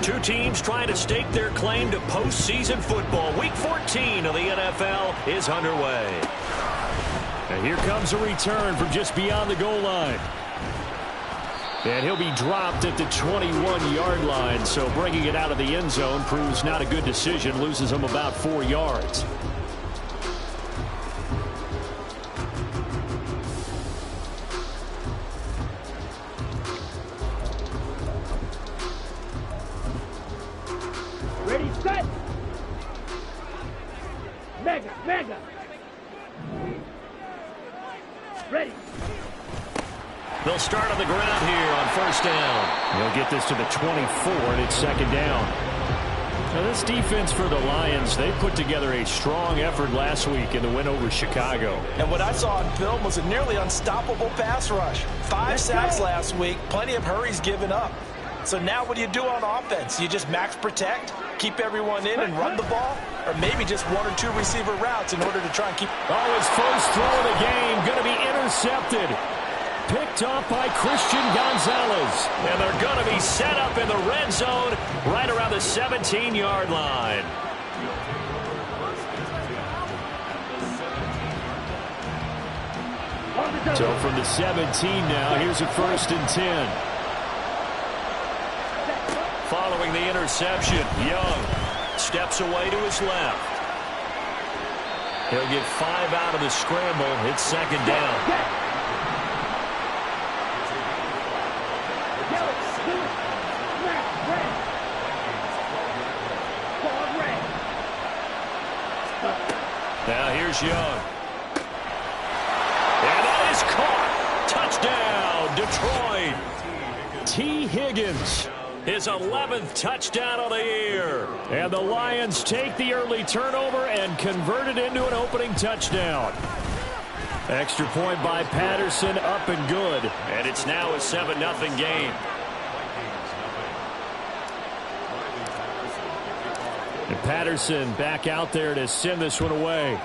Two teams trying to stake their claim to postseason football. Week 14 of the NFL is underway. And here comes a return from just beyond the goal line. And he'll be dropped at the 21-yard line, so bringing it out of the end zone proves not a good decision, loses him about 4 yards. Ready, set. Mega. Ready. They'll start on the ground here on first down. He'll get this to the 24, and it's second down. Now this defense for the Lions, they put together a strong effort last week in the win over Chicago. And what I saw on film was a nearly unstoppable pass rush. 5 sacks last week, plenty of hurries given up. So now what do you do on offense? You just max protect, keep everyone in and run the ball? Or maybe just 1 or 2 receiver routes in order to try and keep... Oh, his first throw of the game going to be intercepted. Picked off by Christian Gonzalez. And they're going to be set up in the red zone right around the 17-yard line. So from the 17 now, here's a 1st and 10. Following the interception, Young steps away to his left. He'll get 5 out of the scramble. It's second down. Now here's Young. And that is caught. Touchdown, Detroit. T. Higgins. His 11th touchdown of the year. And the Lions take the early turnover and convert it into an opening touchdown. Extra point by Patterson, up and good. And it's now a 7-0 game. And Patterson back out there to send this one away.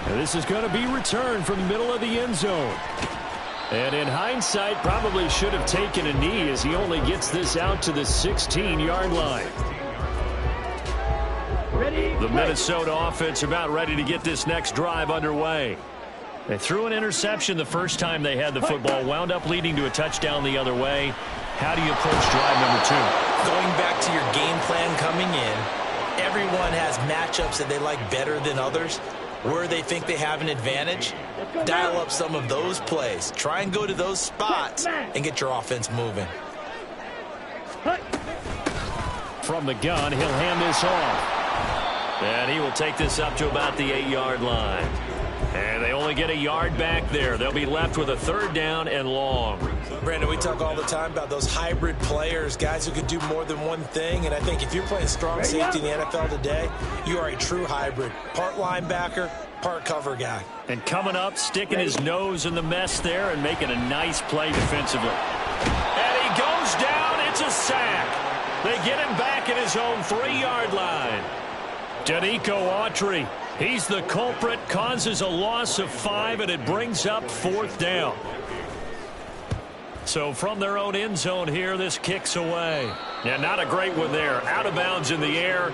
And this is going to be returned from the middle of the end zone. And in hindsight, probably should have taken a knee as he only gets this out to the 16-yard line. The Minnesota offense about ready to get this next drive underway. They threw an interception the first time they had the football, wound up leading to a touchdown the other way. How do you approach drive number 2? Going back to your game plan coming in, everyone has matchups that they like better than others. Where they think they have an advantage, dial up some of those plays. Try and go to those spots and get your offense moving. From the gun, he'll hand this off. And he will take this up to about the 8-yard line. And they only get a yard back there. They'll be left with a 3rd down and long. Brandon, we talk all the time about those hybrid players, guys who could do more than one thing. And I think if you're playing strong safety in the NFL today, you are a true hybrid. Part linebacker, part cover guy. And coming up, sticking his nose in the mess there and making a nice play defensively. And he goes down. It's a sack. They get him back at his own 3-yard line. Danico Autry. He's the culprit, causes a loss of 5, and it brings up 4th down. So from their own end zone here, this kicks away. Yeah, not a great one there. Out of bounds in the air.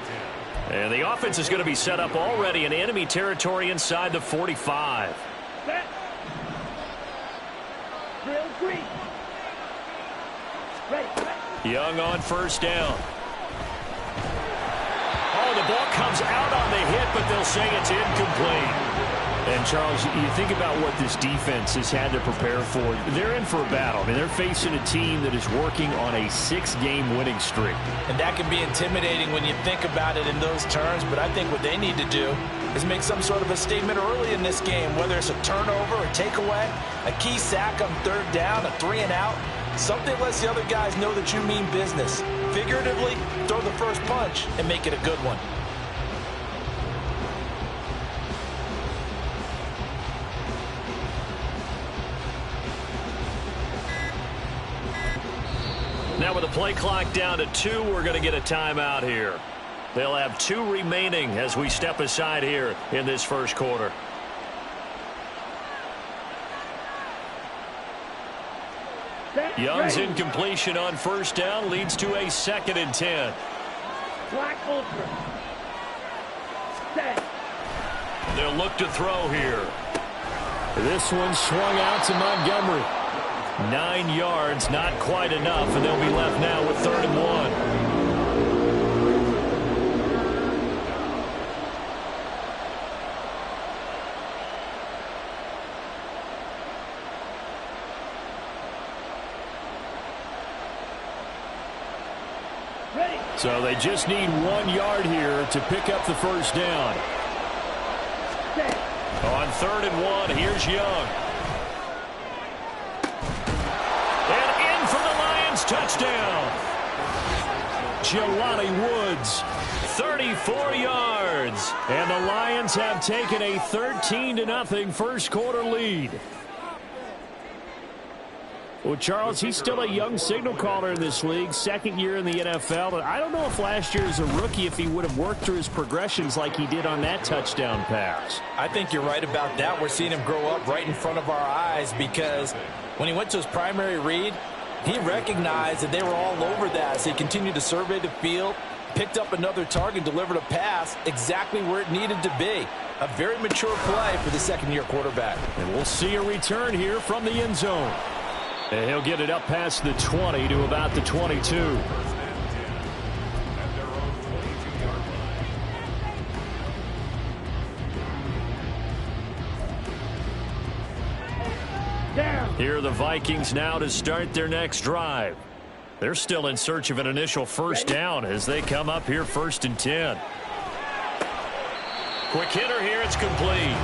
And the offense is going to be set up already in enemy territory inside the 45. Set. Drill 3. Ready. Young on first down. Oh, the ball comes out on the hit, but they'll say it's incomplete. And, Charles, you think about what this defense has had to prepare for. They're in for a battle. I mean, they're facing a team that is working on a 6-game winning streak. And that can be intimidating when you think about it in those terms, but I think what they need to do is make some sort of a statement early in this game, whether it's a turnover, a takeaway, a key sack on 3rd down, a 3-and-out. Something lets the other guys know that you mean business. Figuratively, throw the first punch and make it a good one. Now with the play clock down to 2, we're going to get a timeout here. They'll have 2 remaining as we step aside here in this first quarter. Young's Ready. incompletion on first down leads to a 2nd and 10. Black ultra. Set. They'll look to throw here. This one swung out to Montgomery. 9 yards, not quite enough, and they'll be left now with 3rd and 1. So they just need 1 yard here to pick up the first down. On 3rd and 1, here's Young. And in for the Lions, touchdown. Jelani Woods. 34 yards. And the Lions have taken a 13-0 first quarter lead. Well, Charles, he's still a young signal caller in this league, 2nd year in the NFL. But I don't know if last year as a rookie, if he would have worked through his progressions like he did on that touchdown pass. I think you're right about that. We're seeing him grow up right in front of our eyes because when he went to his primary read, he recognized that they were all over that. So he continued to survey the field, picked up another target, delivered a pass exactly where it needed to be. A very mature play for the 2nd-year quarterback. And we'll see a return here from the end zone. And he'll get it up past the 20 to about the 22. Here are the Vikings now to start their next drive. They're still in search of an initial first down as they come up here 1st and 10. Quick hitter here, it's complete.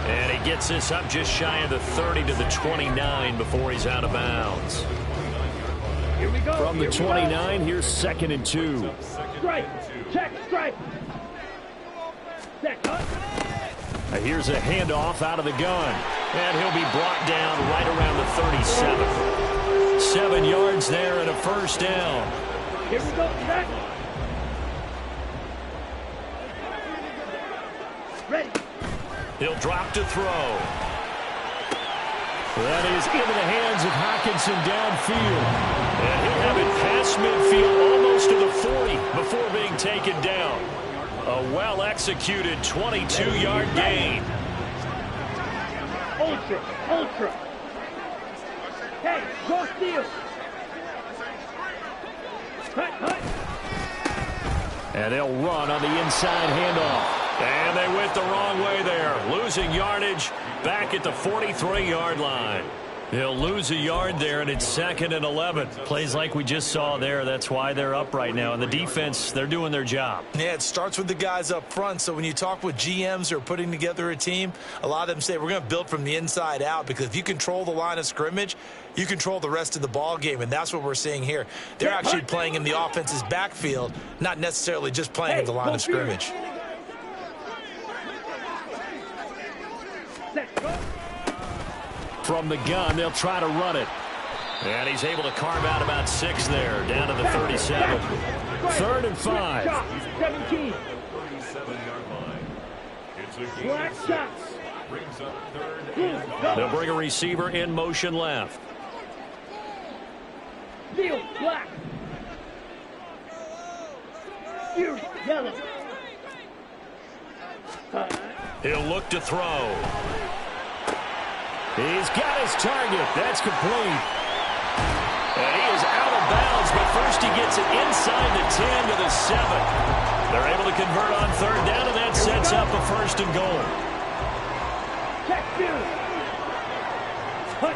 And he gets this up just shy of the 30 to the 29 before he's out of bounds. Here we go. From the 29, here's 2nd and 2. Strike. Check. Strike. Set. Cut. Here's a handoff out of the gun. And he'll be brought down right around the 37. 7 yards there and a first down. Here we go. Set. Ready. He'll drop to throw. That is into the hands of Hockenson downfield. And he'll have it past midfield almost to the 40 before being taken down. A well-executed 22-yard gain. Ultra. Hey, go steal. Cut. And they'll run on the inside handoff. And they went the wrong way there. Losing yardage back at the 43-yard line. They'll lose a yard there, and it's 2nd and 11. Plays like we just saw there. That's why they're up right now. And the defense, they're doing their job. Yeah, it starts with the guys up front. So when you talk with GMs who are putting together a team, a lot of them say we're going to build from the inside out because if you control the line of scrimmage, you control the rest of the ball game, and that's what we're seeing here. They're actually playing in the offense's backfield, not necessarily just playing at the line of scrimmage. From the gun, they'll try to run it. And he's able to carve out about 6 there, down to the 37. 3rd and 5. 17. Black shots. They'll bring a receiver in motion left. Steel, black. Fury, yellow. He'll look to throw. He's got his target. That's complete. And he is out of bounds, but first he gets it inside the 10 to the 7. They're able to convert on 3rd down, and that sets up a 1st and goal. Check Fury. Cut.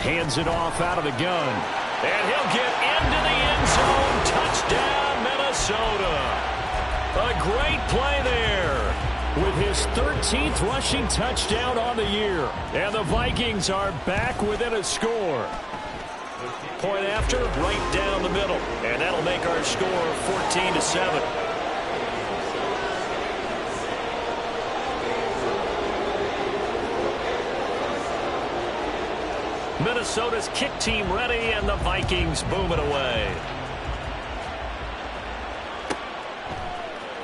Hands it off out of the gun. And he'll get into the end zone. Touchdown, Minnesota. A great play there. With his 13th rushing touchdown on the year. And the Vikings are back within a score. Point after, right down the middle. And that'll make our score 14-7. Minnesota's kick team ready, and the Vikings boom it away.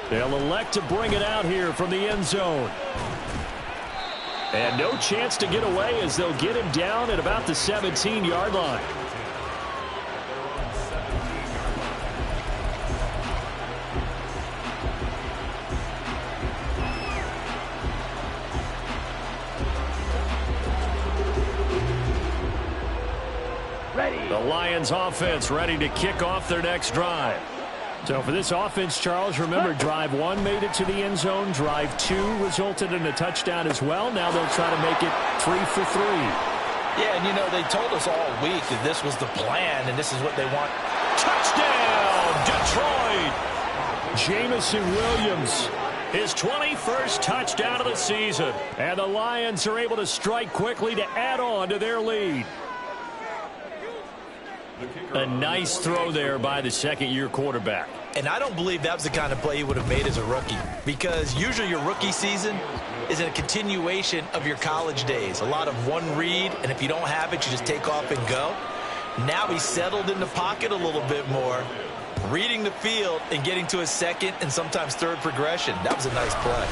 They'll elect to bring it out here from the end zone. And no chance to get away as they'll get him down at about the 17-yard line. The Lions offense ready to kick off their next drive. So for this offense, Charles, remember drive 1 made it to the end zone. Drive 2 resulted in a touchdown as well. Now they'll try to make it 3 for 3. Yeah, and you know, they told us all week that this was the plan and this is what they want. Touchdown, Detroit! Jamison Williams. His 21st touchdown of the season. And the Lions are able to strike quickly to add on to their lead. A nice throw there by the second-year quarterback. And I don't believe that was the kind of play he would have made as a rookie, because usually your rookie season is a continuation of your college days. A lot of one read, and if you don't have it, you just take off and go. Now he's settled in the pocket a little bit more, reading the field and getting to his second and sometimes third progression. That was a nice play.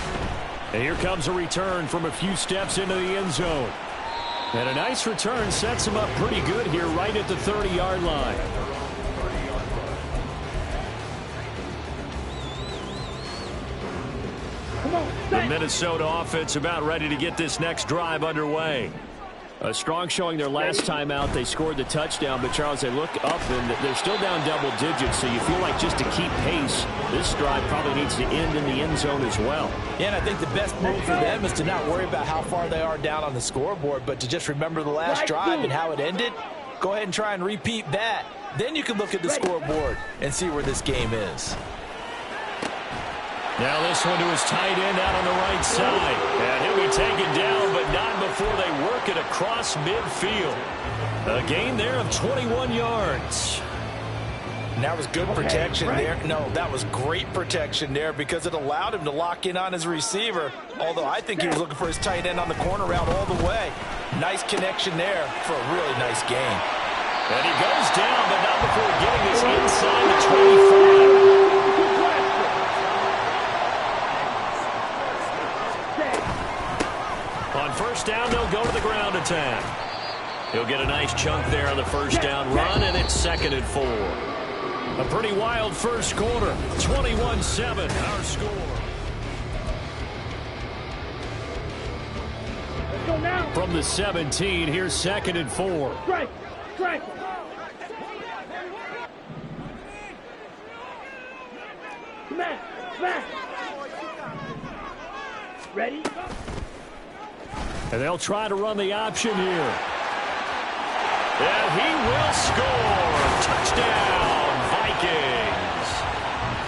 And here comes a return from a few steps into the end zone. And a nice return sets him up pretty good here right at the 30-yard line. The Minnesota offense about ready to get this next drive underway. A strong showing their last time out. They scored the touchdown, but Charles, they look up and they're still down double digits, so you feel like just to keep pace, this drive probably needs to end in the end zone as well. Yeah, and I think the best move for them is to not worry about how far they are down on the scoreboard, but to just remember the last drive and how it ended. Go ahead and try and repeat that. Then you can look at the scoreboard and see where this game is. Now this one to his tight end out on the right side. And he'll be taken down, but not before they work it across midfield. A gain there of 21 yards. And that was good protection there. No, that was great protection there because it allowed him to lock in on his receiver, although I think he was looking for his tight end on the corner route all the way. Nice connection there for a really nice gain. And he goes down, but not before getting this inside the 25. On first down, they'll go to the ground attack. He'll get a nice chunk there on the first down run, and it's 2nd and 4. A pretty wild first quarter. 21-7, our score. Let's go now. From the 17, here's 2nd and 4. Strike. Strike. Smash. Smash. Ready? And they'll try to run the option here. And he will score. Touchdown, Vikings.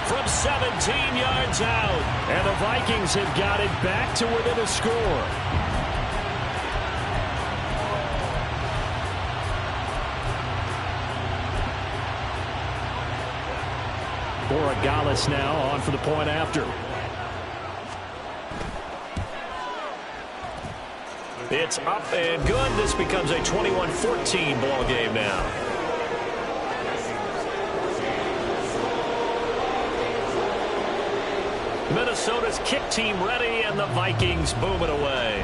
From 17 yards out. And the Vikings have got it back to within a score. Borregales now on for the point after. It's up and good. This becomes a 21-14 ball game now. Minnesota's kick team ready, and the Vikings boom it away.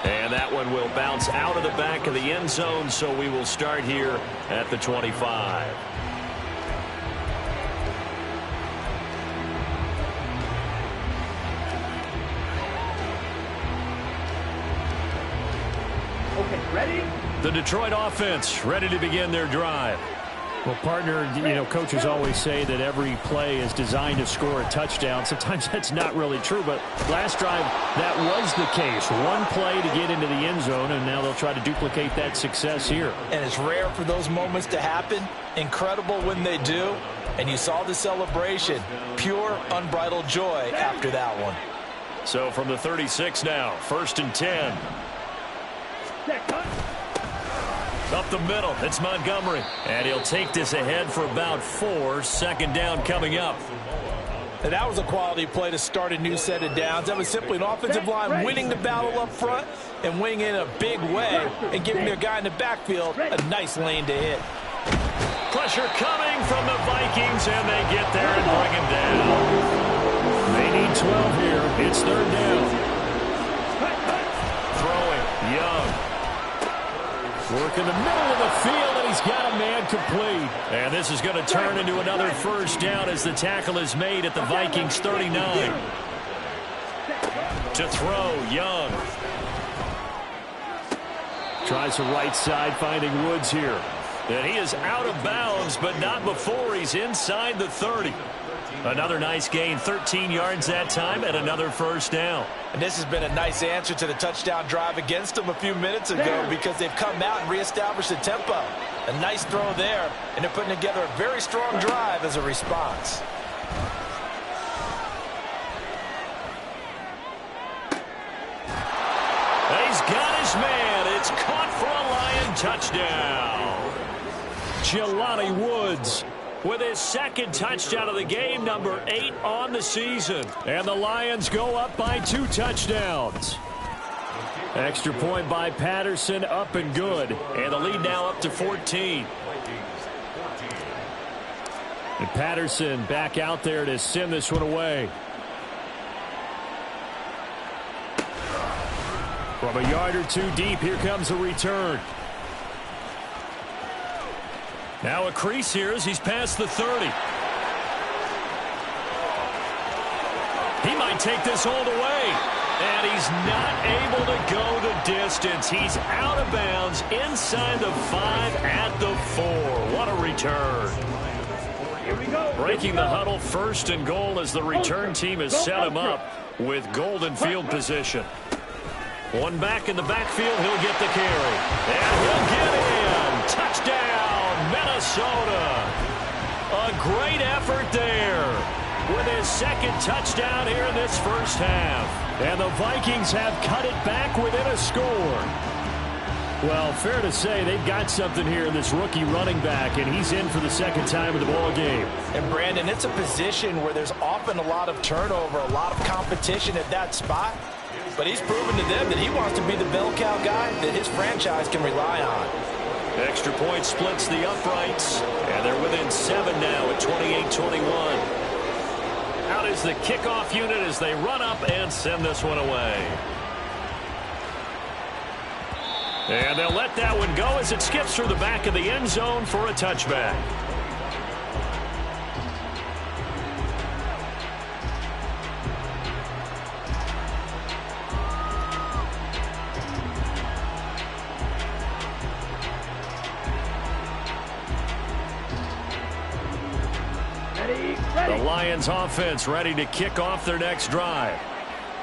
And that one will bounce out of the back of the end zone, so we will start here at the 25. Okay, ready? The Detroit offense ready to begin their drive. Well, partner, you know, coaches always say that every play is designed to score a touchdown. Sometimes that's not really true, but last drive, that was the case. One play to get into the end zone, and now they'll try to duplicate that success here. And it's rare for those moments to happen. Incredible when they do. And you saw the celebration. Pure, unbridled joy after that one. So from the 36 now, 1st and 10. Up the middle, it's Montgomery. And he'll take this ahead for about 4. 2nd down coming up. And that was a quality play to start a new set of downs. That was simply an offensive line winning the battle up front and winning in a big way and giving their guy in the backfield a nice lane to hit. Pressure coming from the Vikings, and they get there and bring him down. They need 12 here. It's 3rd down. Working the middle of the field, and he's got a man complete. And this is going to turn into another first down as the tackle is made at the Vikings 39. To throw, Young. Tries the right side, finding Woods here. And he is out of bounds, but not before he's inside the 30. Another nice gain, 13 yards that time, and another first down. And this has been a nice answer to the touchdown drive against them a few minutes ago because they've come out and reestablished the tempo. A nice throw there, and they're putting together a very strong drive as a response. He's got his man. It's caught for a Lion touchdown. Jelani Woods with his second touchdown of the game, number 8 on the season. And the Lions go up by 2 touchdowns. Extra point by Patterson, up and good. And the lead now up to 14. And Patterson back out there to send this one away. From a yard or 2 deep, here comes a return. Now a crease here as he's past the 30. He might take this all the way. And he's not able to go the distance. He's out of bounds inside the 5 at the 4. What a return. Here we go. Breaking the huddle, first and goal as the return team has set him up with golden field position. One back in the backfield, he'll get the carry. And he'll get in. Touchdown, Minnesota. A great effort there with his second touchdown here in this first half. And the Vikings have cut it back within a score. Well, fair to say they've got something here in this rookie running back, and he's in for the second time of the ball game. And, Brandon, it's a position where there's often a lot of turnover, a lot of competition at that spot. But he's proven to them that he wants to be the bell cow guy that his franchise can rely on. Extra point splits the uprights, and they're within 7 now at 28-21. Out is the kickoff unit as they run up and send this one away. And they'll let that one go as it skips through the back of the end zone for a touchback. The Lions offense ready to kick off their next drive.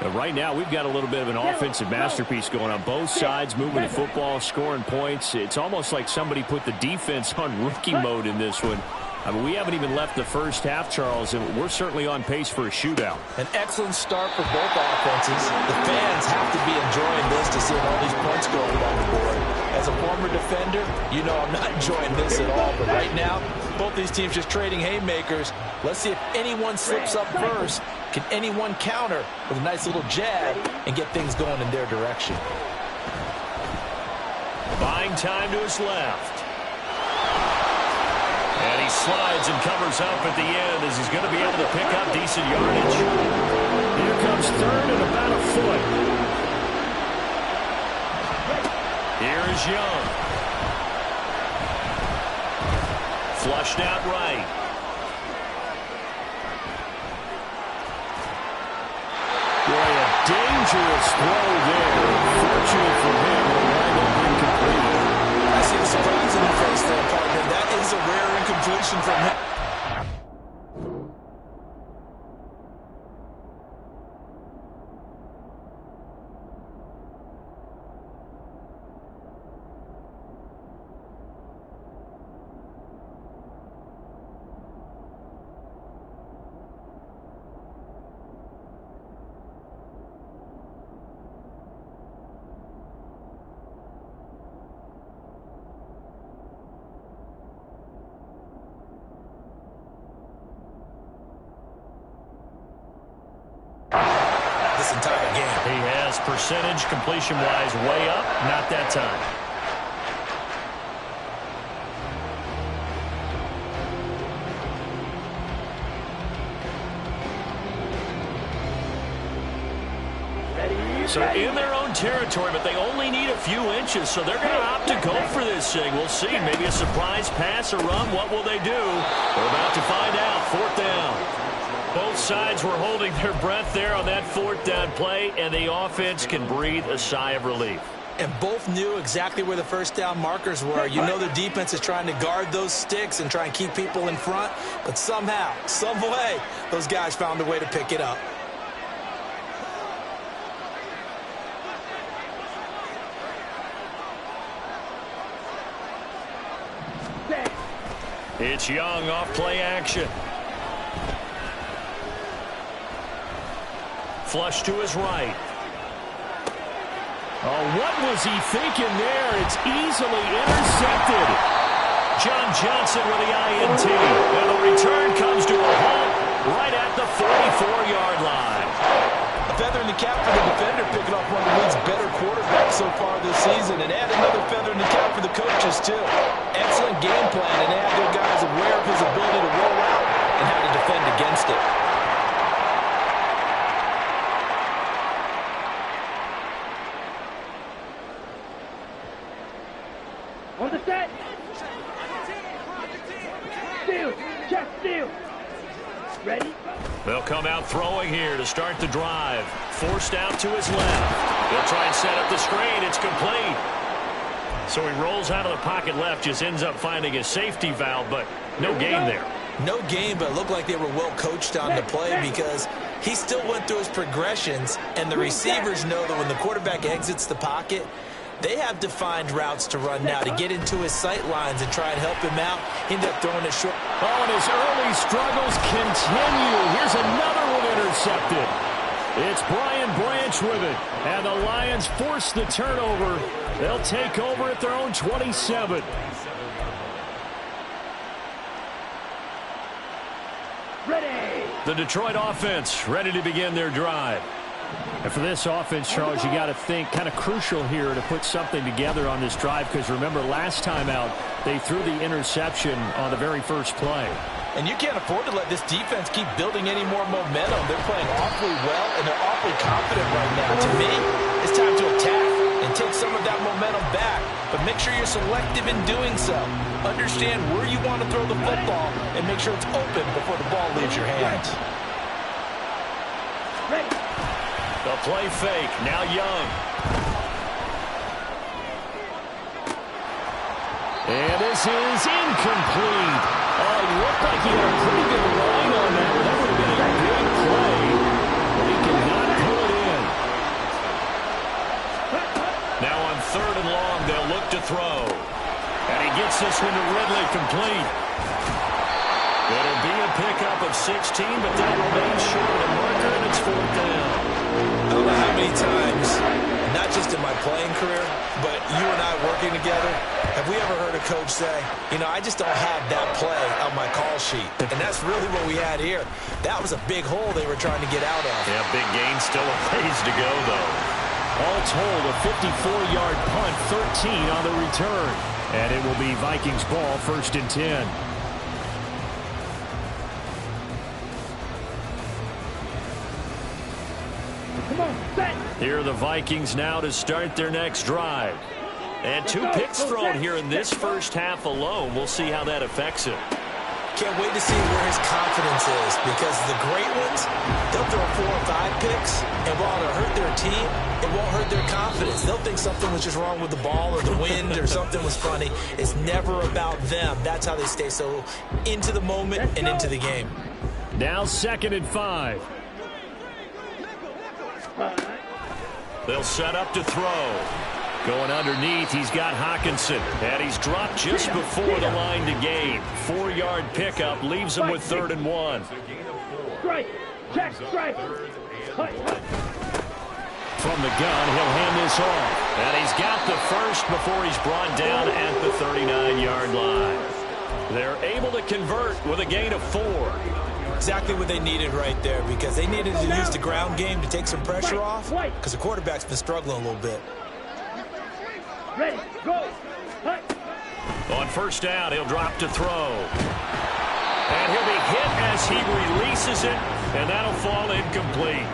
But right now, we've got a little bit of an offensive masterpiece going on both sides, moving the football, scoring points. It's almost like somebody put the defense on rookie mode in this one. I mean, we haven't even left the first half, Charles, and we're certainly on pace for a shootout. An excellent start for both offenses. The fans have to be enjoying this to see all these points going on the board. As a former defender, you know I'm not enjoying this at all. But right now, both these teams just trading haymakers. Let's see if anyone slips up first. Can anyone counter with a nice little jab and get things going in their direction? Buying time to his left. And he slides and covers up at the end as he's going to be able to pick up decent yardage. Here comes third and about a foot. Here is Young. Flushed out right. Boy, a dangerous throw there. Fortunate for him, the line up incomplete. I see the surprise in the face there, partner. That is a rare incompletion from him. Entire game. He has percentage completion-wise way up. Not that time. Ready? So in their own territory, but they only need a few inches, so they're going to opt to go for this thing. We'll see. Maybe a surprise pass or run. What will they do? We're about to find out. Fourth down. Both sides were holding their breath there on that fourth down play, and the offense can breathe a sigh of relief. And both knew exactly where the first down markers were. You know the defense is trying to guard those sticks and try and keep people in front, but somehow, some way, those guys found a way to pick it up. It's Young off play action. Flush to his right. Oh, what was he thinking there? It's easily intercepted. John Johnson with the INT. And the return comes to a halt right at the 44-yard line. A feather in the cap for the defender, picking off one of the league's better quarterbacks so far this season. And add another feather in the cap for the coaches, too. Excellent game plan, and they have their guys aware of his ability to roll out and how to defend against it. On the set. Steal. Check steal. Ready? They'll come out throwing here to start the drive. Forced out to his left. They'll try and set up the screen. It's complete. So he rolls out of the pocket left, just ends up finding a safety valve, but no gain there. No gain, but it looked like they were well coached on the play because he still went through his progressions, and the receivers know that when the quarterback exits the pocket, they have defined routes to run now to get into his sight lines and try and help him out. He ended up throwing it short. Oh, and his early struggles continue. Here's another one intercepted. It's Brian Branch with it, and the Lions force the turnover. They'll take over at their own 27. Ready. The Detroit offense ready to begin their drive. And for this offense, Charles, you got to think kind of crucial here to put something together on this drive because remember last time out they threw the interception on the very first play. And you can't afford to let this defense keep building any more momentum. They're playing awfully well, and they're awfully confident right now. To me, it's time to attack and take some of that momentum back. But make sure you're selective in doing so. Understand where you want to throw the football and make sure it's open before the ball leaves your hands. The play fake. Now Young. And this is incomplete. Oh, he looked like he had a pretty good line on that. That would have been a big play. But he could not pull it in. Now on 3rd and long, they'll look to throw. And he gets this one to Ridley complete. It'll be a pickup of 16, but that remains short of the marker, and it's 4th down. I don't know how many times, not just in my playing career, but you and I working together, have we ever heard a coach say, you know, I just don't have that play on my call sheet. And that's really what we had here. That was a big hole they were trying to get out of. Yeah, big gain, still a ways to go, though. All told, a 54-yard punt, 13 on the return. And it will be Vikings ball, 1st and 10. Here are the Vikings now to start their next drive. And 2 picks thrown here in this first half alone. We'll see how that affects him. Can't wait to see where his confidence is because the great ones, they'll throw 4 or 5 picks, and while it'll hurt their team, it won't hurt their confidence. They'll think something was just wrong with the ball or the wind or something was funny. It's never about them. That's how they stay so into the moment and into the game. Now 2nd and 5. They'll set up to throw. Going underneath, he's got Hawkinson. And he's dropped just before the line to gain. 4-yard pickup leaves him with 3rd and 1. Strike. Check. Strike. From the gun, he'll hand this off. And he's got the first before he's brought down at the 39-yard line. They're able to convert with a gain of 4. Exactly what they needed right there because they needed to use the ground game to take some pressure off because the quarterback's been struggling a little bit. Ready, go. On 1st down, he'll drop to throw. And he'll be hit as he releases it, and that'll fall incomplete.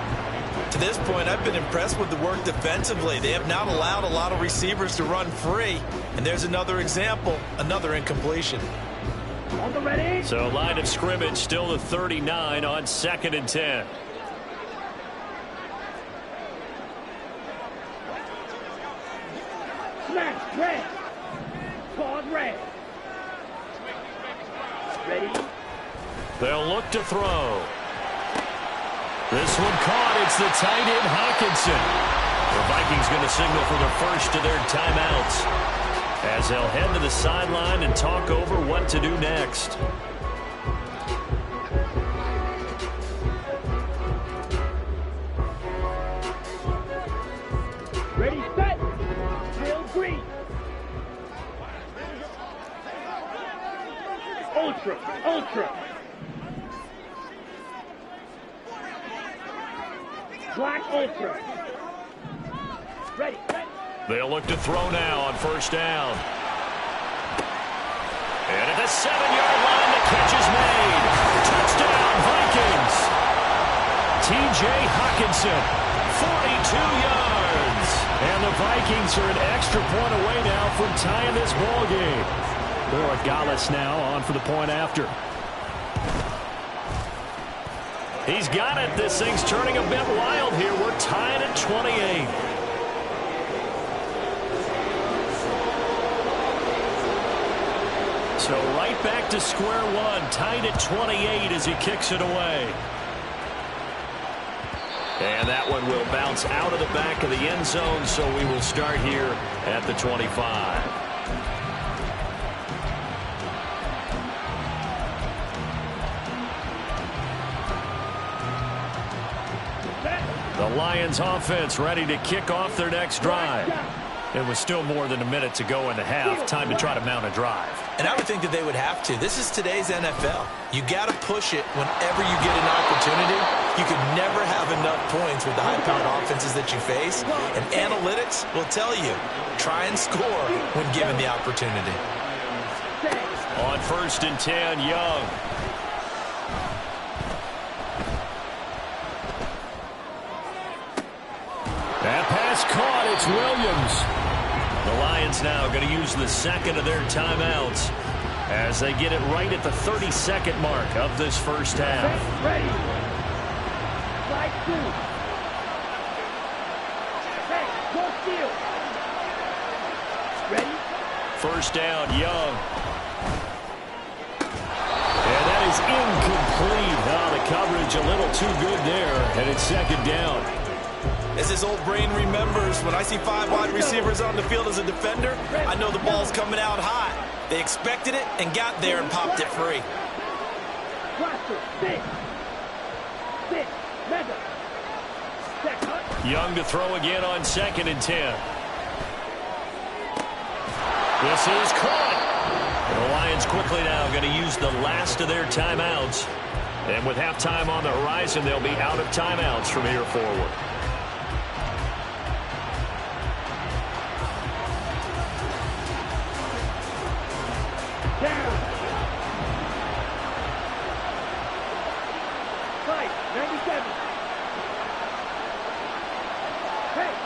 To this point, I've been impressed with the work defensively. They have not allowed a lot of receivers to run free. And there's another example, another incompletion. On the ready. So line of scrimmage still the 39 on 2nd and 10. Smash, red. Called red. Ready. They'll look to throw. This one caught. It's the tight end, Hawkinson. The Vikings going to signal for the first of their timeouts as they'll head to the sideline and talk over what to do next. Ready, set. Real green. Ultra, ultra. Black ultra. Ready, ready. They'll look to throw now on first down. And at the 7-yard line, the catch is made. Touchdown, Vikings. T.J. Hawkinson, 42 yards. And the Vikings are an extra point away now from tying this ball game. Gallus now on for the point after. He's got it. This thing's turning a bit wild here. We're tied at 28. So right back to square one, tied at 28 as he kicks it away. And that one will bounce out of the back of the end zone, so we will start here at the 25. The Lions offense ready to kick off their next drive. It was still more than a minute to go in the half. Time to try to mount a drive. And I would think that they would have to. This is today's NFL. You got to push it whenever you get an opportunity. You could never have enough points with the high-powered offenses that you face. And analytics will tell you, try and score when given the opportunity. On 1st and 10, Young. That pass caught. It's Williams. The Lions now going to use the second of their timeouts as they get it right at the 32nd mark of this first half. Ready. Slide 2. Hey, go steal. Ready. First down, Young. And that is incomplete. The coverage a little too good there, and it's 2nd down. As his old brain remembers, when I see 5 wide receivers on the field as a defender, I know the ball's coming out high. They expected it and got there and popped it free. Young to throw again on 2nd and 10. This is caught. The Lions quickly now going to use the last of their timeouts. And with halftime on the horizon, they'll be out of timeouts from here forward.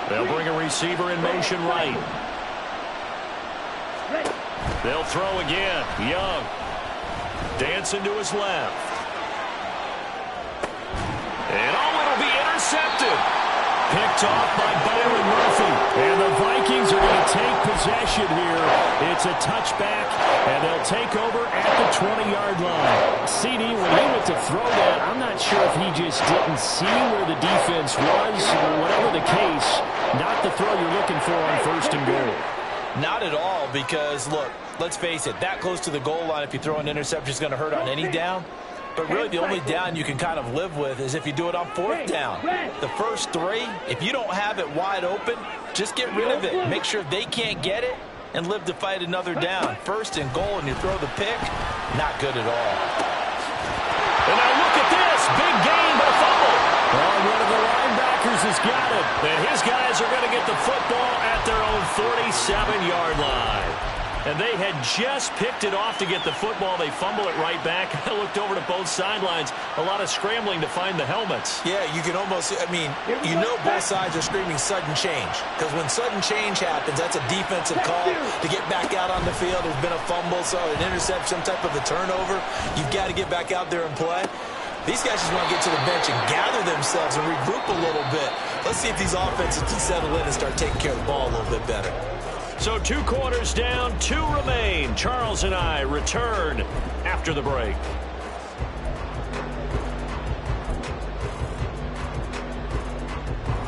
They'll bring a receiver in motion right. They'll throw again. Young. Dancing to his left. And it'll be intercepted. Picked off by Byron Murphy. And the Vikings are going to take possession here. It's a touchback, and they'll take over at the 20-yard line. CD, when he went to throw that, I'm not sure if he just didn't see where the defense was, or whatever the case, not the throw you're looking for on 1st and goal. Not at all, because, look, let's face it, that close to the goal line, if you throw an interception, is going to hurt on any down. But really, the only down you can kind of live with is if you do it on 4th down. The first 3, if you don't have it wide open, just get rid of it. Make sure they can't get it and live to fight another down. 1st and goal, and you throw the pick, not good at all. And now look at this. Big gain, but a fumble. One of the linebackers has got it. And his guys are going to get the football at their own 47-yard line. And they had just picked it off to get the football. They fumble it right back. I looked over to both sidelines. A lot of scrambling to find the helmets. Yeah, you can almost, I mean, you know both sides are screaming sudden change. Because when sudden change happens, that's a defensive call to get back out on the field. There's been a fumble, so an interception, some type of a turnover. You've got to get back out there and play. These guys just want to get to the bench and gather themselves and regroup a little bit. Let's see if these offenses can settle in and start taking care of the ball a little bit better. So 2 quarters down, 2 remain. Charles and I return after the break.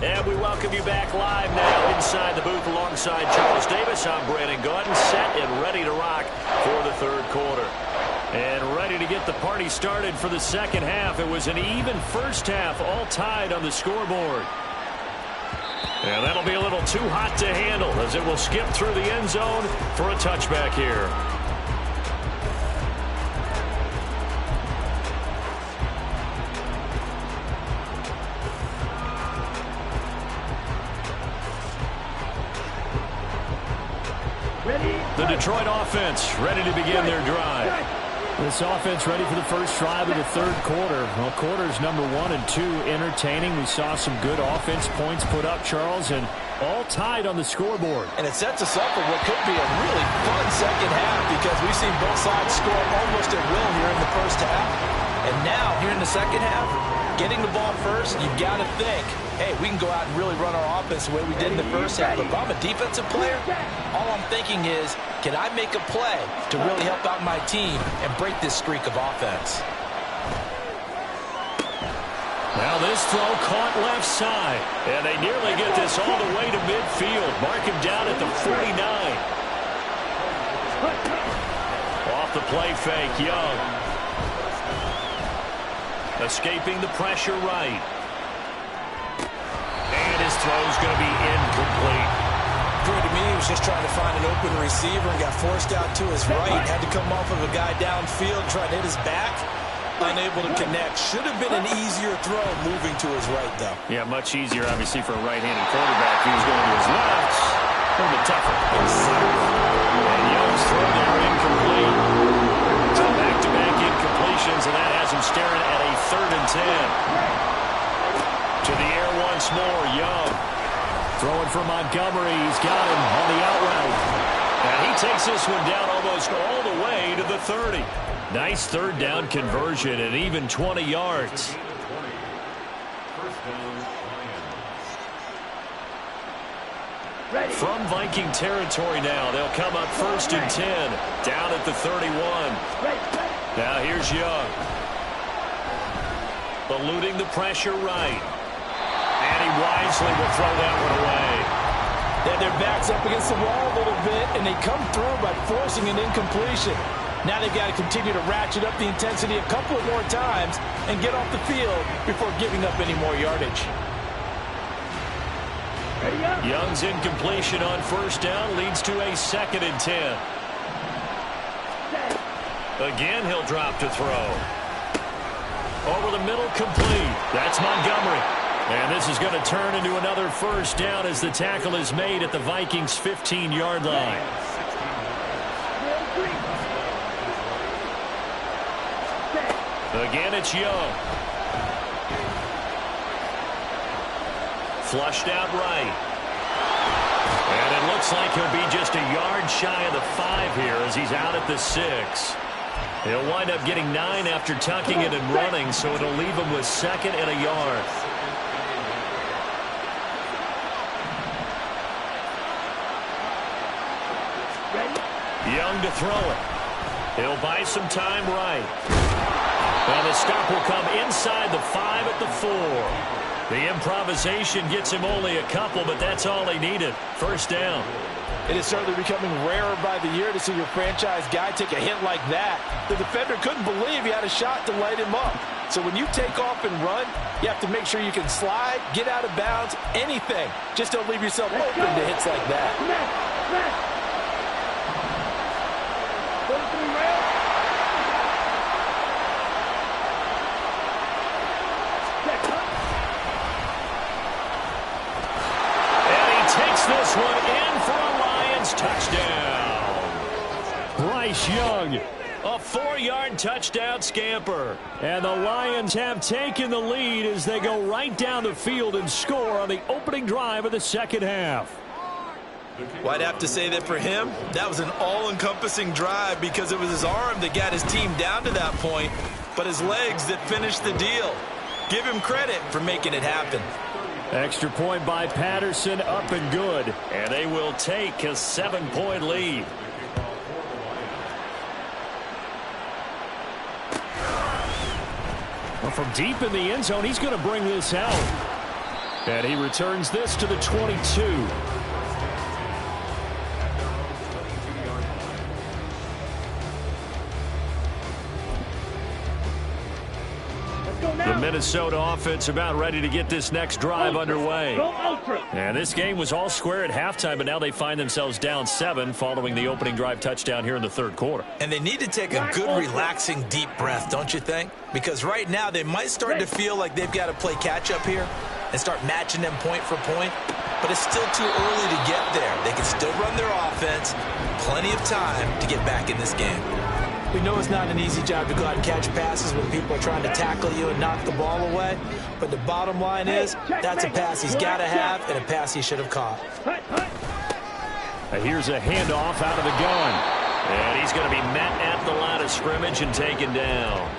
And we welcome you back live now inside the booth alongside Charles Davis. I'm Brandon Gaudin, set and ready to rock for the 3rd quarter. And ready to get the party started for the 2nd half. It was an even first half, all tied on the scoreboard. And that'll be a little too hot to handle as it will skip through the end zone for a touchback here. The Detroit offense ready to begin their drive. This offense ready for the first drive of the 3rd quarter. Well, quarters number 1 and 2 entertaining. We saw some good offense points put up, Charles, and all tied on the scoreboard. And it sets us up for what could be a really fun 2nd half because we've seen both sides score almost at will here in the first half. And now, here in the 2nd half, getting the ball first, you've got to think, hey, we can go out and really run our offense the way we did in the first half. But if I'm a defensive player, all I'm thinking is, can I make a play to really help out my team and break this streak of offense? Now this throw caught left side. And they nearly get this all the way to midfield. Mark him down at the 49. Off the play fake, Young. Escaping the pressure right. And his throw's going to be incomplete. To me, he was just trying to find an open receiver and got forced out to his right. Had to come off of a guy downfield, trying to hit his back. Unable to connect. Should have been an easier throw moving to his right, though. Yeah, much easier, obviously, for a right-handed quarterback. He was going to his left. A little bit tougher. And Young's throw there incomplete. So back-to-back incompletions, and that has him staring at a 3rd and 10. To the air once more, Young. Throwing for Montgomery. He's got him on the out route. And he takes this one down almost all the way to the 30. Nice 3rd down conversion and even 20 yards. From Viking territory now, they'll come up 1st and 10, down at the 31. Now here's Young. Eluding the pressure right. And he wisely will throw that one away. Yeah, their back's up against the wall a little bit, and they come through by forcing an incompletion. Now they've got to continue to ratchet up the intensity a couple more times and get off the field before giving up any more yardage. Young's incompletion on 1st down leads to a 2nd and 10. Again, he'll drop to throw. Over the middle, complete. That's Montgomery. And this is going to turn into another 1st down as the tackle is made at the Vikings' 15-yard line. Again, it's Young. Flushed out right. And it looks like he'll be just a yard shy of the 5 here as he's out at the 6. He'll wind up getting 9 after tucking it and running, so it'll leave him with 2nd and a yard. Young to throw it. He'll buy some time right. And the stop will come inside the 5 at the 4. The improvisation gets him only a couple, but that's all he needed. 1st down. It is certainly becoming rarer by the year to see your franchise guy take a hit like that. The defender couldn't believe he had a shot to light him up. So when you take off and run, you have to make sure you can slide, get out of bounds, anything. Just don't leave yourself open to hits like that. This one in for a Lions touchdown. Bryce Young. A 4-yard touchdown scamper. And the Lions have taken the lead as they go right down the field and score on the opening drive of the second half. Well, I'd have to say that for him, that was an all-encompassing drive because it was his arm that got his team down to that point, but his legs that finished the deal. Give him credit for making it happen. Extra point by Patterson, up and good. And they will take a 7-point lead. Well, from deep in the end zone, he's going to bring this out. And he returns this to the 22. The Minnesota offense about ready to get this next drive underway. And this game was all square at halftime, but now they find themselves down 7 following the opening drive touchdown here in the third quarter. And they need to take a good, relaxing, deep breath, don't you think? Because right now they might start to feel like they've got to play catch-up here and start matching them point for point. But it's still too early to get there. They can still run their offense. Plenty of time to get back in this game. We know it's not an easy job to go out and catch passes when people are trying to tackle you and knock the ball away. But the bottom line is, that's a pass he's got to have and a pass he should have caught. Here's a handoff out of the gun. And he's going to be met at the line of scrimmage and taken down.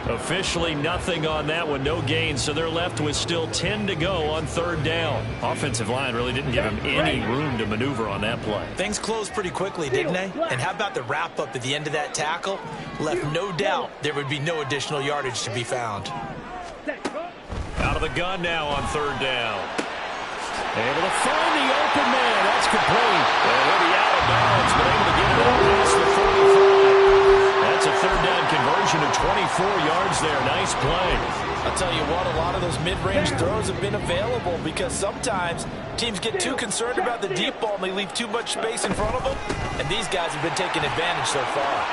Officially nothing on that one, no gain, so they're left with still 10 to go on third down. Offensive line really didn't give him any room to maneuver on that play. Things closed pretty quickly, didn't they? And how about the wrap-up at the end of that tackle? Left no doubt there would be no additional yardage to be found. Out of the gun now on third down. Able to find the open man. That's complete. And he'll be out of bounds, but able to get it out past the 45. That's a third down conversion of 24 yards there. Nice play. I'll tell you what, a lot of those mid-range throws have been available because sometimes teams get too concerned about the deep ball and they leave too much space in front of them. And these guys have been taking advantage so far.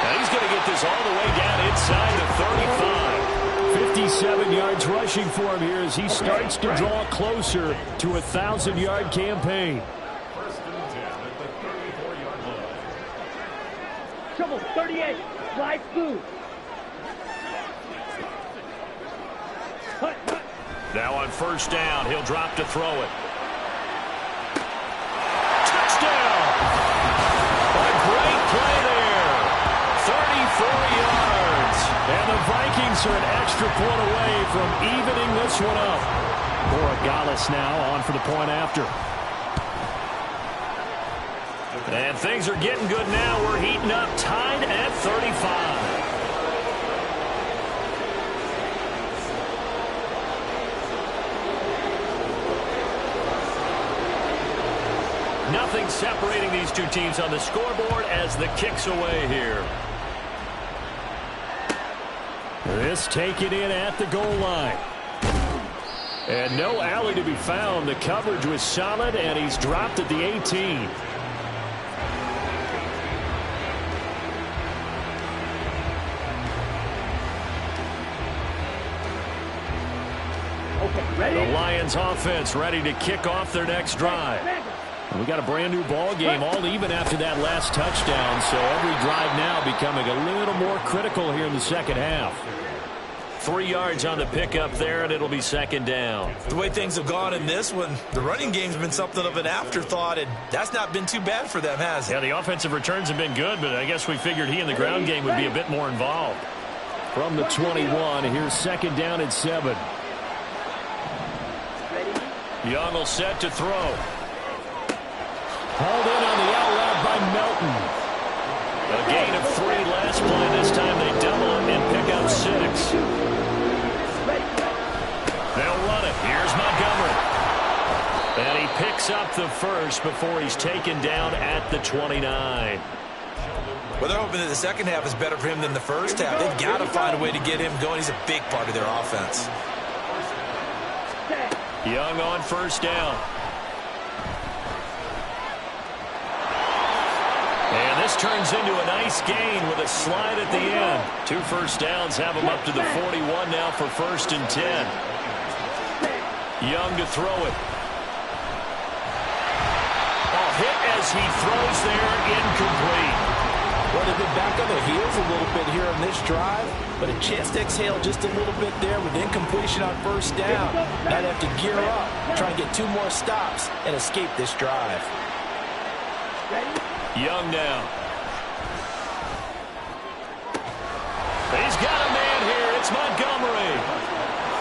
Now he's going to get this all the way down inside the 35. 57 yards rushing for him here as he starts to draw closer to a 1,000-yard campaign. Trouble 38. Slide through. Now on first down, he'll drop to throw it. Touchdown! A great play there. 34 yards. And the Vikings are an extra point away from evening this one up. Borregales now on for the point after. And things are getting good now. We're heating up, tied at 35. Nothing separating these two teams on the scoreboard as the kick's away here. This taken in at the goal line. And no alley to be found. The coverage was solid, and he's dropped at the 18. The Lions offense ready to kick off their next drive. We got a brand new ball game, all even after that last touchdown, so every drive now becoming a little more critical here in the second half. 3 yards on the pickup there, and it'll be second down. The way things have gone in this one, the running game's been something of an afterthought, and that's not been too bad for them, has it? Yeah, the offensive returns have been good, but I guess we figured he in the ground game would be a bit more involved. From the 21, here's second down and 7. Young will set to throw. Hauled in on the out route by Melton. A gain of 3 last play. This time they double it and pick up 6. They'll run it. Here's Montgomery. And he picks up the first before he's taken down at the 29. Well, they're hoping that the second half is better for him than the first half. They've got to find a way to get him going. He's a big part of their offense. Young on first down. And this turns into a nice gain with a slide at the end. 2 first downs have him up to the 41 now for first and 10. Young to throw it. Oh, hit as he throws there, incomplete. Well, they've been back on their heels a little bit here on this drive, but a chance to exhale just a little bit there with incompletion on first down. Now they have to gear up, try and get 2 more stops, and escape this drive. Young now. He's got a man here. It's Montgomery.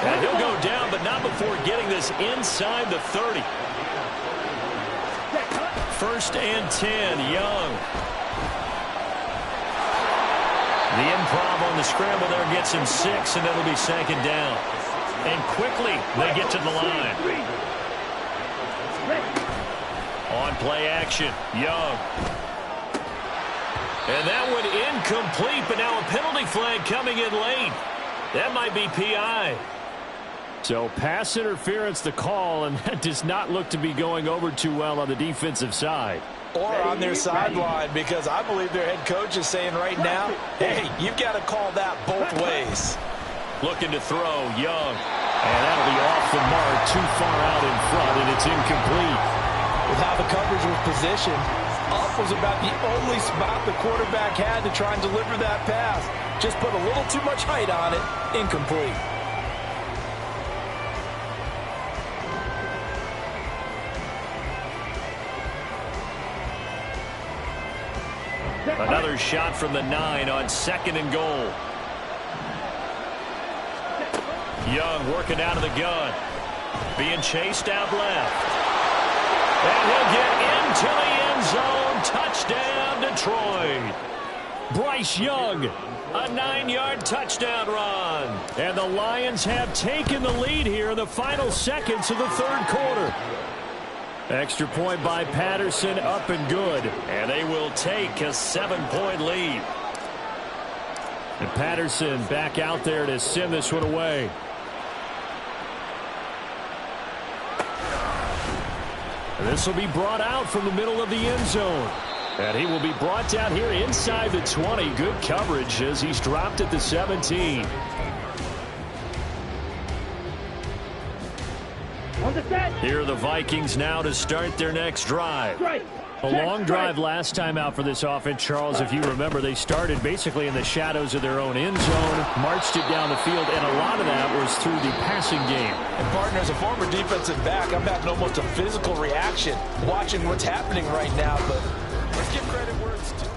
And he'll go down, but not before getting this inside the 30. 1st and 10, Young. The improv on the scramble there gets him 6, and it'll be 2nd down. And quickly, they get to the line. On play action, Young. And that one incomplete, but now a penalty flag coming in late. That might be PI. So pass interference the call, and that does not look to be going over too well on the defensive side. Or on their sideline, because I believe their head coach is saying right now, hey, you've got to call that both ways. Looking to throw, Young. And that'll be off the mark, too far out in front, and it's incomplete. With how the coverage was positioned, up was about the only spot the quarterback had to try and deliver that pass. Just put a little too much height on it, incomplete. Another shot from the 9 on 2nd and goal. Young working out of the gun. Being chased out left. And he'll get into the end zone. Touchdown, Detroit. Bryce Young, A 9-yard touchdown run. and the Lions have taken the lead here in the final seconds of the 3rd quarter. Extra point by Patterson, up and good. And they will take a 7-point lead. And Patterson back out there to send this one away. And this will be brought out from the middle of the end zone. And he will be brought down here inside the 20. Good coverage as he's dropped at the 17. Here are the Vikings now to start their next drive. A long drive last time out for this offense, Charles. If you remember, they started basically in the shadows of their own end zone, marched it down the field, and a lot of that was through the passing game. And partner, as a former defensive back, I'm having almost a physical reaction watching what's happening right now, but let's give credit where it's due.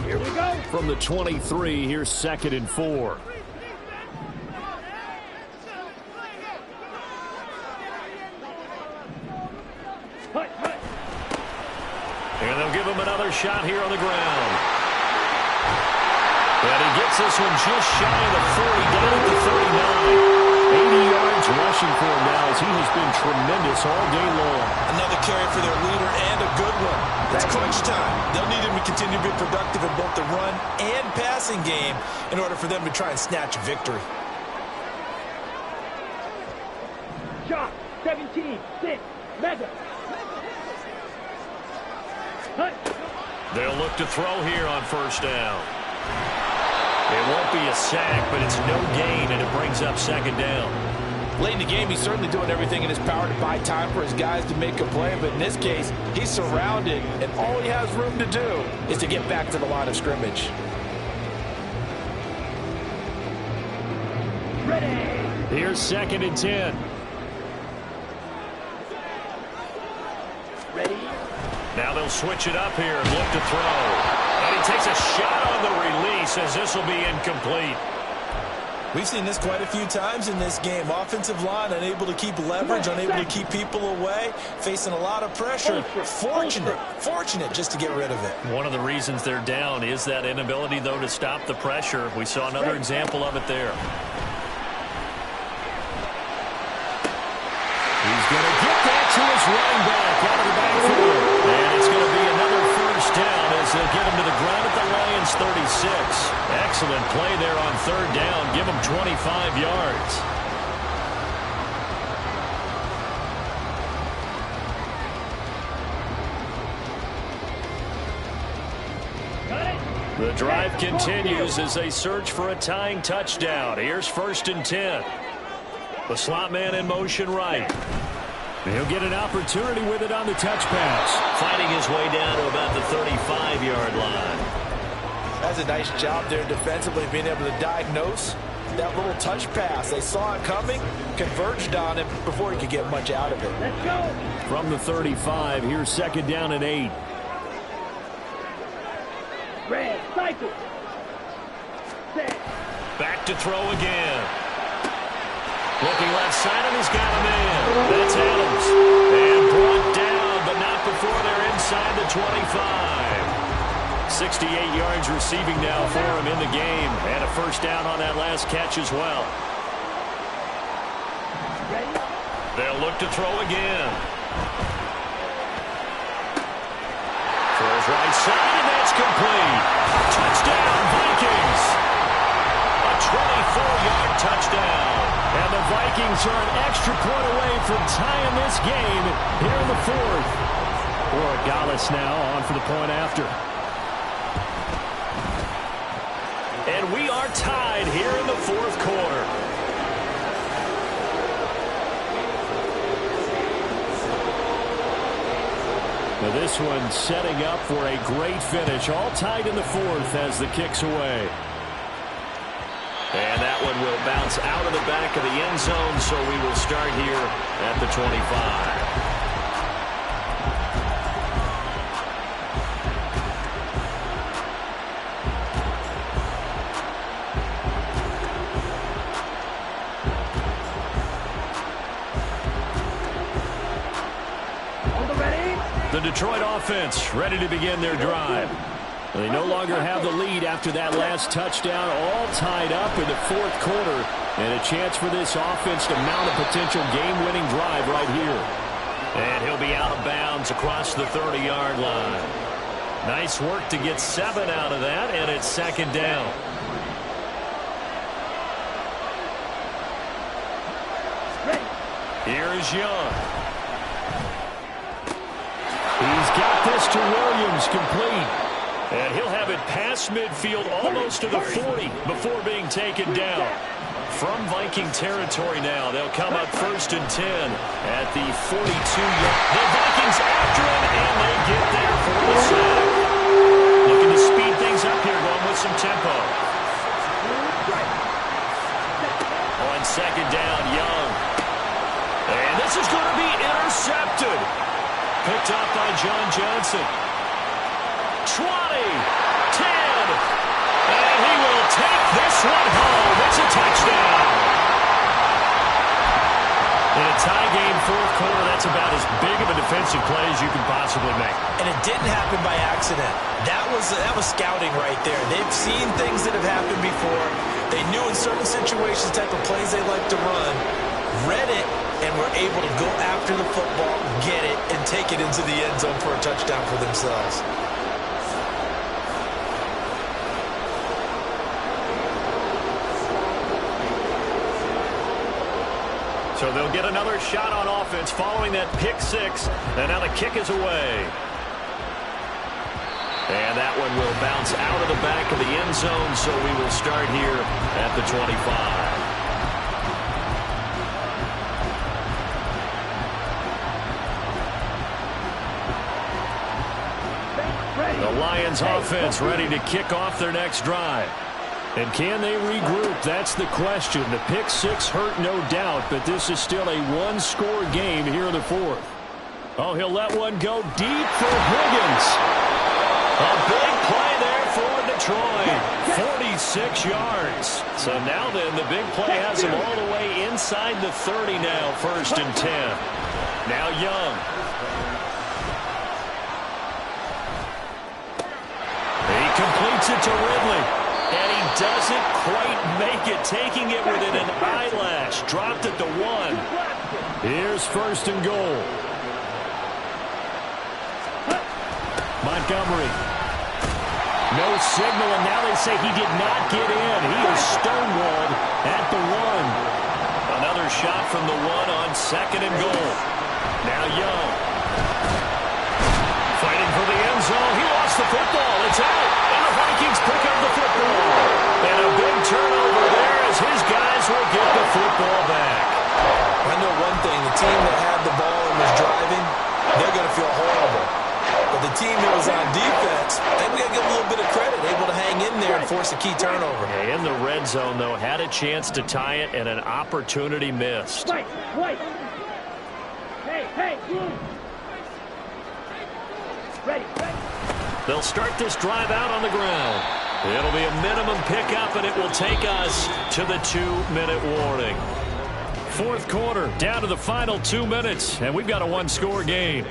Here we go. From the 23, here's 2nd and 4. And they'll give him another shot here on the ground. And he gets this one just shy of the 40, down at the 39. 80 yards rushing for him now as he has been tremendous all day long. Another carry for their leader and a good one. It's crunch time. They'll need him to continue to be productive in both the run and passing game in order for them to try and snatch a victory. Shot. 17. 6. Mega. They'll look to throw here on 1st down. It won't be a sack, but it's no gain, and it brings up 2nd down. Late in the game, he's certainly doing everything in his power to buy time for his guys to make a play, but in this case, he's surrounded, and all he has room to do is to get back to the line of scrimmage. Ready. Here's 2nd and 10. Ready. Now they'll switch it up here and look to throw. And he takes a shot on the release as this will be incomplete. We've seen this quite a few times in this game. Offensive line unable to keep leverage, unable to keep people away, facing a lot of pressure. Fortunate just to get rid of it. One of the reasons they're down is that inability, though, to stop the pressure. We saw another example of it there. He's going to get that to his running back out of the backfield. And it's going to be another 1st down as they'll get him to the ground at the Lions' 36. Excellent play there on 3rd down. Give him 25 yards. The drive continues as they search for a tying touchdown. Here's 1st and 10. The slot man in motion right. He'll get an opportunity with it on the touch pass. Fighting his way down to about the 35-yard line. That's a nice job there defensively, being able to diagnose that little touch pass. They saw it coming, converged on it before he could get much out of it. Let's go. From the 35, here's 2nd down and 8. Red, cycle. Set. Back to throw again. Looking left side, and he's got a man. That's Adams. And brought down, but not before they're inside the 25. 68 yards receiving now for him in the game. And a first down on that last catch as well. Ready? They'll look to throw again. Throws right side, and that's complete. Touchdown, Vikings. A 24-yard touchdown. And the Vikings are an extra point away from tying this game here in the 4th. Borregales now on for the point after. And we are tied here in the 4th quarter. Now this one setting up for a great finish. All tied in the 4th as the kick's away. And that one will bounce out of the back of the end zone, so we will start here at the 25. The Detroit offense ready to begin their drive. They no longer have the lead after that last touchdown, all tied up in the 4th quarter, and a chance for this offense to mount a potential game-winning drive right here. And he'll be out of bounds across the 30-yard line. Nice work to get 7 out of that, and it's 2nd down. Here's Young. He's got this to Williams, complete. And he'll have it past midfield almost to the 40 before being taken down. From Viking territory now, they'll come up 1st and 10 at the 42-yard. The Vikings after him, and they get there for the sack. Looking to speed things up here, going with some tempo. On 2nd down, Young. And this is going to be intercepted. Picked up by John Johnson. 20, 10, and he will take this one home. It's a touchdown. In a tie game, 4th quarter, that's about as big of a defensive play as you can possibly make. And it didn't happen by accident. That was scouting right there. They've seen things that have happened before. They knew in certain situations the type of plays they like to run, read it, and were able to go after the football, get it, and take it into the end zone for a touchdown for themselves. So they'll get another shot on offense following that pick 6, and now the kick is away. And that one will bounce out of the back of the end zone, so we will start here at the 25. The Lions offense ready to kick off their next drive. And can they regroup? That's the question. The pick 6 hurt, no doubt, but this is still a one-score game here in the 4th. Oh, he'll let one go deep for Higgins. A big play there for Detroit. 46 yards. So now then, the big play has him all the way inside the 30 now, 1st and 10. Now Young. He completes it to Ridley. And he doesn't quite make it, taking it within an eyelash. Dropped it to 1. Here's 1st and goal. Montgomery. No signal, and now they say he did not get in. He is stonewalled at the 1. Another shot from the 1 on 2nd and goal. Now Young. Fighting for the end zone. He lost the football. It's out. And the Vikings pick up the football. And a big turnover there as his guys will get the football back. team that was on defense, I think we got to give them a little bit of credit, able to hang in there and force a key turnover. Yeah, in the red zone, though, had a chance to tie it and an opportunity missed. Wait. Hey, move. Ready. They'll start this drive out on the ground. It'll be a minimum pickup, and it will take us to the 2-minute warning. Fourth quarter, down to the final 2 minutes, and we've got a one-score game.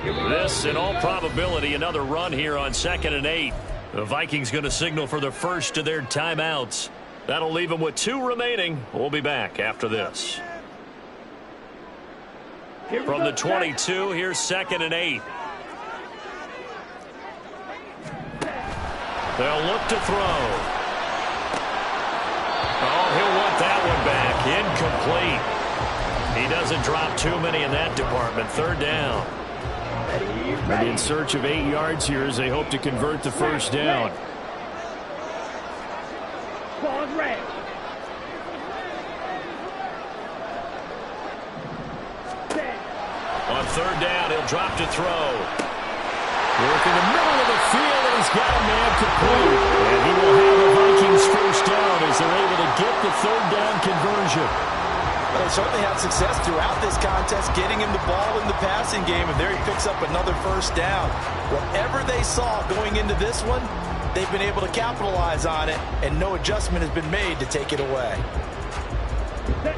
This, in all probability, another run here on 2nd and 8. The Vikings going to signal for the first of their timeouts. That'll leave them with 2 remaining. We'll be back after this. From the 22, here's 2nd and 8. They'll look to throw. Oh, he'll want that one back. Incomplete. He doesn't drop too many in that department. 3rd down. And in search of 8 yards here as they hope to convert the first down. Ball's red. On 3rd down, he'll drop to throw. Work in the middle of the field, and he's got a man complete. And he will have the Vikings first down as they're able to get the 3rd down conversion. Well, they certainly had success throughout this contest, getting him the ball in the passing game, and there he picks up another first down. Whatever they saw going into this one, they've been able to capitalize on it, and no adjustment has been made to take it away.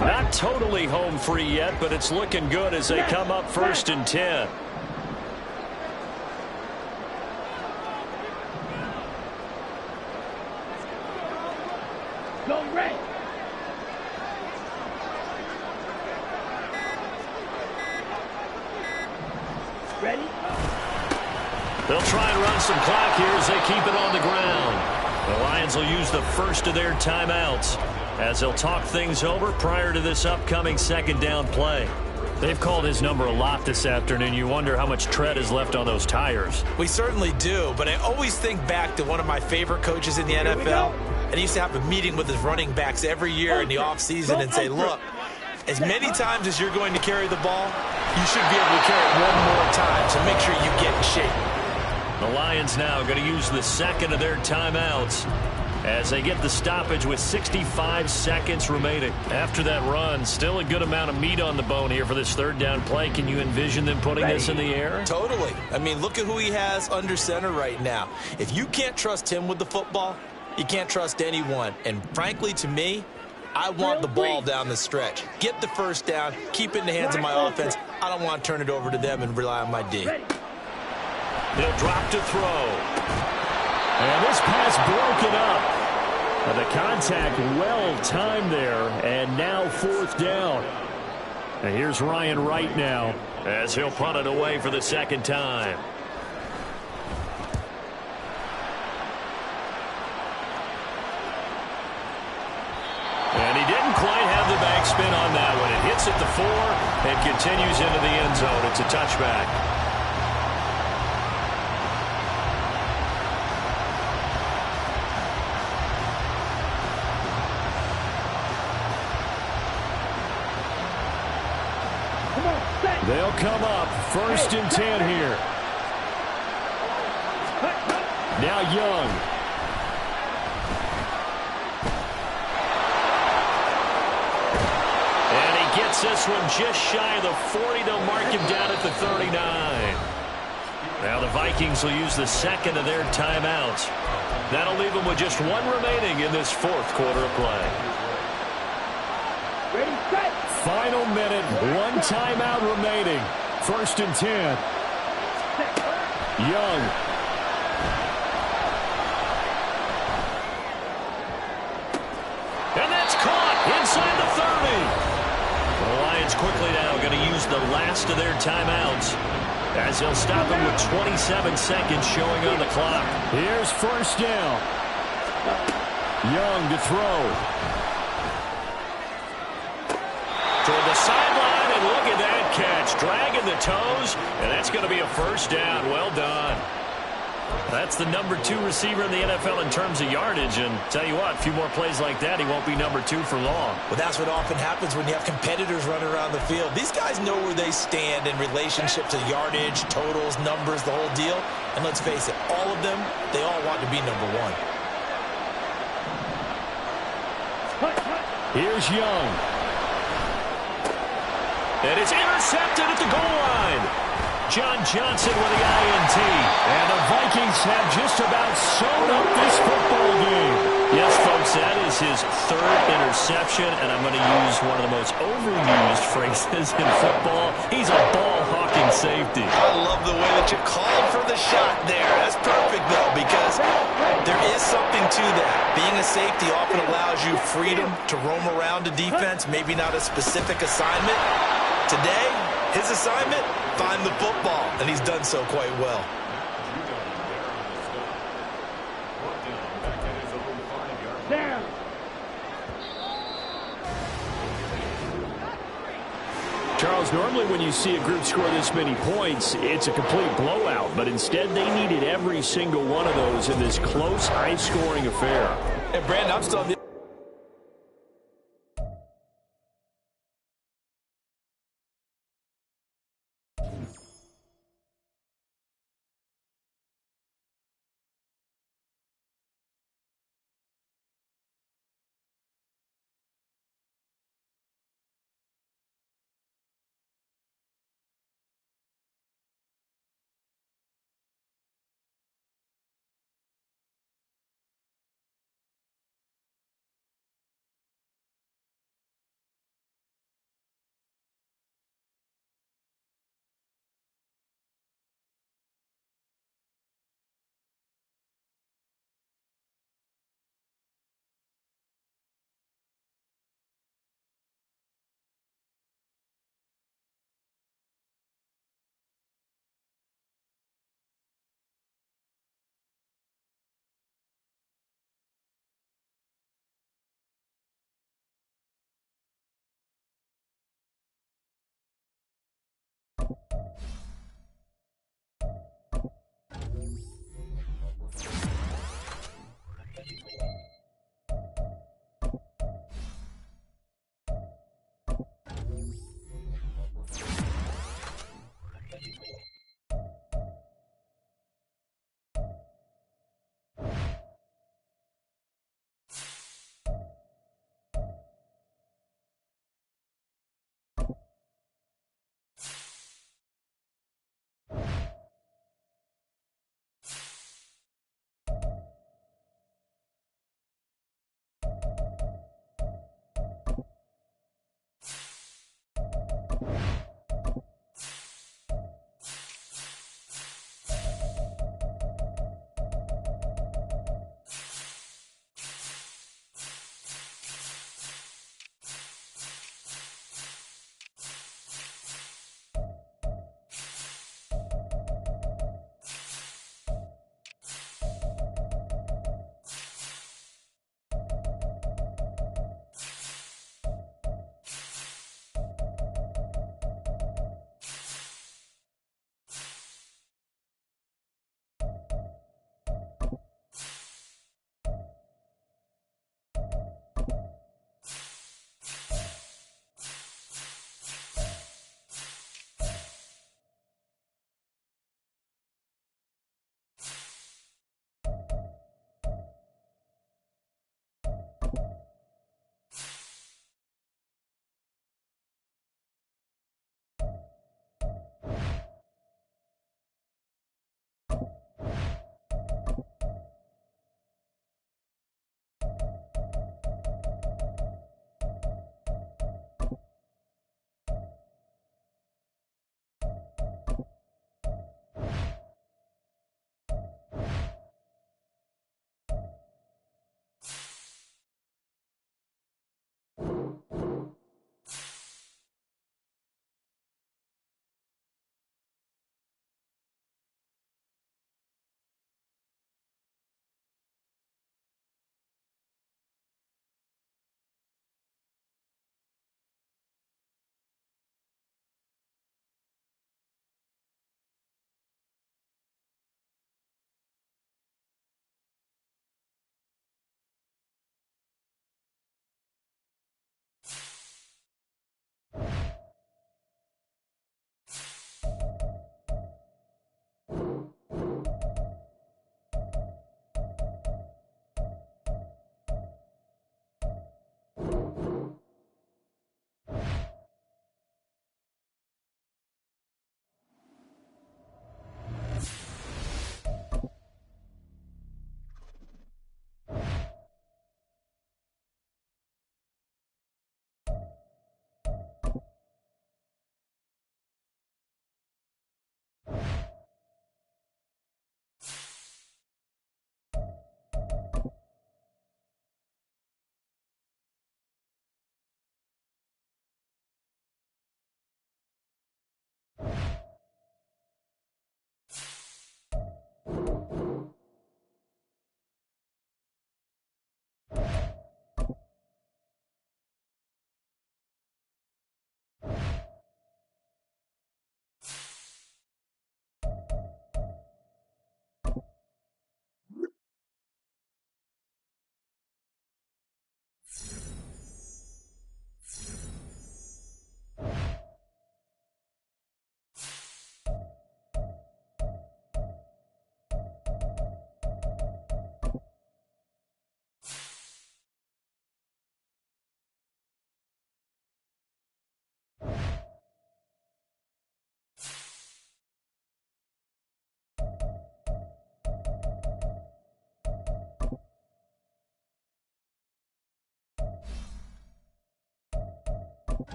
Not totally home free yet, but it's looking good as they come up 1st and 10. Go red. Ready? They'll try and run some clock here as they keep it on the ground. The Lions will use the first of their timeouts as they'll talk things over prior to this upcoming 2nd down play. They've called his number a lot this afternoon. You wonder how much tread is left on those tires. We certainly do, but I always think back to one of my favorite coaches in the NFL, and he used to have a meeting with his running backs every year in the offseason and say, look, as many times as you're going to carry the ball, you should be able to carry it one more time, so make sure you get in shape. The Lions now going to use the 2nd of their timeouts as they get the stoppage with 65 seconds remaining. After that run, still a good amount of meat on the bone here for this 3rd down play. Can you envision them putting this in the air? Totally. I mean, look at who he has under center right now. If you can't trust him with the football, you can't trust anyone. And frankly, to me, I want the ball down the stretch. Get the first down, keep it in the hands of my offense. I don't want to turn it over to them and rely on my D. They'll drop to throw. And this pass broken up. And the contact well timed there. And now 4th down. And here's Ryan Wright now as he'll punt it away for the 2nd time. And he didn't quite have the backspin on that one. It hits at the 4 and continues into the end zone. It's a touchback. They'll come up 1st and 10 here. Now Young. And he gets this one just shy of the 40. They'll mark him down at the 39. Now the Vikings will use the 2nd of their timeouts. That'll leave them with just 1 remaining in this 4th quarter of play. Ready, set. Final minute, 1 timeout remaining. 1st and 10. Young. And that's caught inside the 30. The Lions quickly now going to use the last of their timeouts as they'll stop them with 27 seconds showing on the clock. Here's 1st down. Young to throw. Toward the sideline, and look at that catch. Dragging the toes, and that's going to be a 1st down. Well done. That's the number 2 receiver in the NFL in terms of yardage. And tell you what, a few more plays like that, he won't be number 2 for long. Well, that's what often happens when you have competitors running around the field. These guys know where they stand in relationship to yardage, totals, numbers, the whole deal. And let's face it, all of them, they all want to be number 1. Here's Young. And it's intercepted at the goal line. John Johnson with the INT. And the Vikings have just about sewn up this football game. Yes, folks, that is his 3rd interception, and I'm going to use one of the most overused phrases in football. He's a ball-hawking safety. I love the way that you called for the shot there. That's perfect, though, because there is something to that. Being a safety often allows you freedom to roam around a defense, maybe not a specific assignment. Today, his assignment, find the football, and he's done so quite well. Down. Charles, normally when you see a group score this many points, it's a complete blowout. But instead, they needed every single one of those in this close, high-scoring affair. And, Brandon, I'm still on the